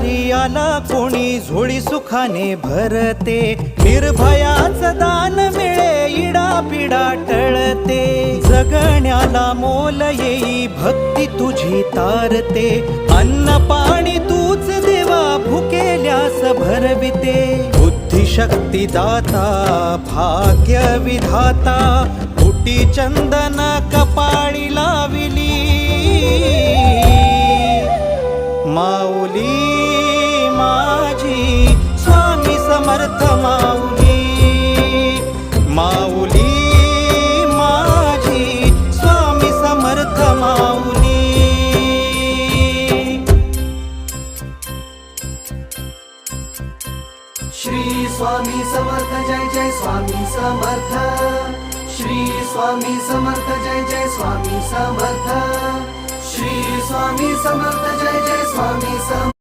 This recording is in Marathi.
दारी आला कोणी झोळी सुखाने भरते, निर्भयाचं दान मिळे इडा पिडा टळते, जगण्याला मोल येई भक्ती तुझी तारते, अन्न पाणी तूच देवा भुकेल्यास भरविते, बुद्धिशक्ती दाता भाग्य विधाता, कुटी चंदन कपाळी लाविली, माऊली माझी स्वामी समर्थ माऊली, माऊली माझी स्वामी समर्थ माऊली. श्री स्वामी समर्थ जय जय स्वामी समर्थ, श्री स्वामी समर्थ जय जय स्वामी समर्थ, श्री स्वामी समर्थ जय जय स्वामी समर्थ.